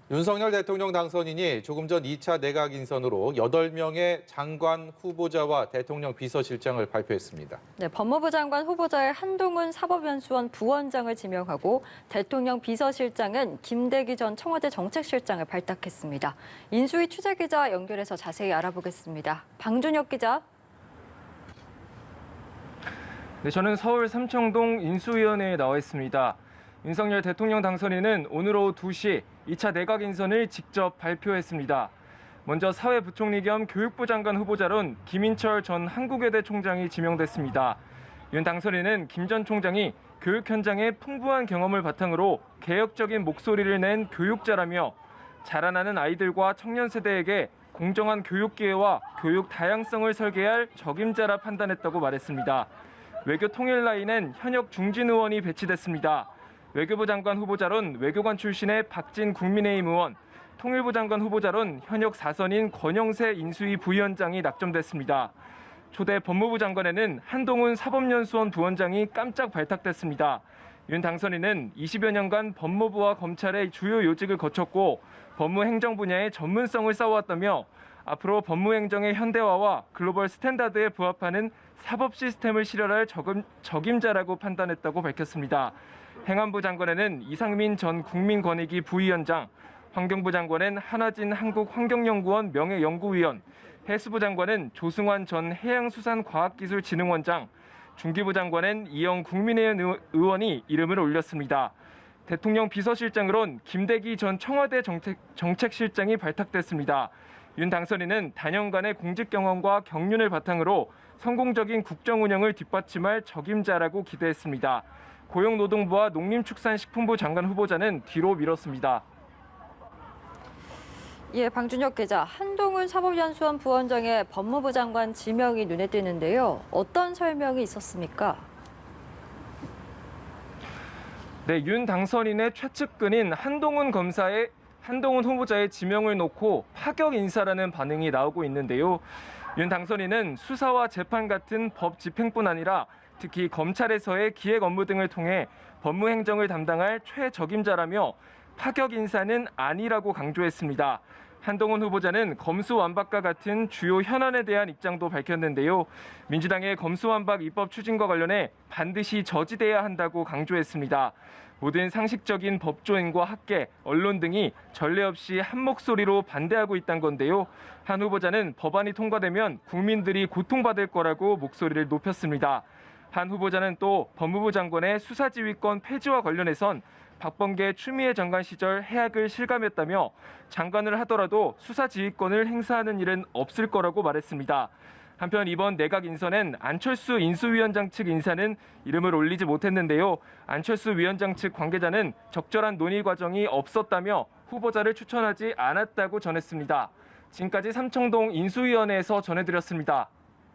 윤석열 대통령 당선인이 조금 전 2차 내각 인선으로 8명의 장관 후보자와 대통령 비서실장을 발표했습니다. 네, 법무부 장관 후보자에 한동훈 사법연수원 부원장을 지명하고 대통령 비서실장은 김대기 전 청와대 정책실장을 발탁했습니다. 인수위 취재기자 연결해서 자세히 알아보겠습니다. 방준혁 기자. 네, 저는 서울 삼청동 인수위원회에 나와 있습니다. 윤석열 대통령 당선인은 오늘 오후 2시 2차 내각 인선을 직접 발표했습니다. 먼저 사회부총리 겸 교육부 장관 후보자론 김인철 전 한국외대 총장이 지명됐습니다. 윤 당선인은 김 전 총장이 교육 현장의 풍부한 경험을 바탕으로 개혁적인 목소리를 낸 교육자라며 자라나는 아이들과 청년 세대에게 공정한 교육 기회와 교육 다양성을 설계할 적임자라 판단했다고 말했습니다. 외교 통일 라인엔 현역 중진 의원이 배치됐습니다. 외교부 장관 후보자론 외교관 출신의 박진 국민의힘 의원, 통일부 장관 후보자론 현역 4선인 권영세 인수위 부위원장이 낙점됐습니다. 초대 법무부 장관에는 한동훈 사법연수원 부원장이 깜짝 발탁됐습니다. 윤 당선인은 20여 년간 법무부와 검찰의 주요 요직을 거쳤고 법무행정 분야의 전문성을 쌓아왔다며 앞으로 법무행정의 현대화와 글로벌 스탠다드에 부합하는 사법 시스템을 실현할 적임자라고 판단했다고 밝혔습니다. 행안부 장관에는 이상민 전 국민권익위 부위원장, 환경부 장관은 한화진 한국환경연구원 명예연구위원, 해수부 장관은 조승환 전 해양수산과학기술진흥원장, 중기부 장관은 이영 국민의힘 의원이 이름을 올렸습니다. 대통령 비서실장으론 김대기 전 청와대 정책실장이 발탁됐습니다. 윤 당선인은 단연간의 공직 경험과 경륜을 바탕으로 성공적인 국정 운영을 뒷받침할 적임자라고 기대했습니다. 고용노동부와 농림축산식품부 장관 후보자는 뒤로 미뤘습니다. 예, 방준혁 기자. 한동훈 사법연수원 부원장의 법무부 장관 지명이 눈에 띄는데요. 어떤 설명이 있었습니까? 네, 윤 당선인의 최측근인 한동훈 후보자의 지명을 놓고 파격 인사라는 반응이 나오고 있는데요. 윤 당선인은 수사와 재판 같은 법 집행뿐 아니라 특히 검찰에서의 기획 업무 등을 통해 법무행정을 담당할 최적임자라며 파격 인사는 아니라고 강조했습니다. 한동훈 후보자는 검수완박과 같은 주요 현안에 대한 입장도 밝혔는데요. 민주당의 검수완박 입법 추진과 관련해 반드시 저지돼야 한다고 강조했습니다. 모든 상식적인 법조인과 학계, 언론 등이 전례 없이 한 목소리로 반대하고 있다는 건데요. 한 후보자는 법안이 통과되면 국민들이 고통받을 거라고 목소리를 높였습니다. 한 후보자는 또 법무부 장관의 수사지휘권 폐지와 관련해선 박범계 추미애 장관 시절 해악을 실감했다며 장관을 하더라도 수사지휘권을 행사하는 일은 없을 거라고 말했습니다. 한편 이번 내각 인선엔 안철수 인수위원장 측 인사는 이름을 올리지 못했는데요. 안철수 위원장 측 관계자는 적절한 논의 과정이 없었다며 후보자를 추천하지 않았다고 전했습니다. 지금까지 삼청동 인수위원회에서 전해드렸습니다.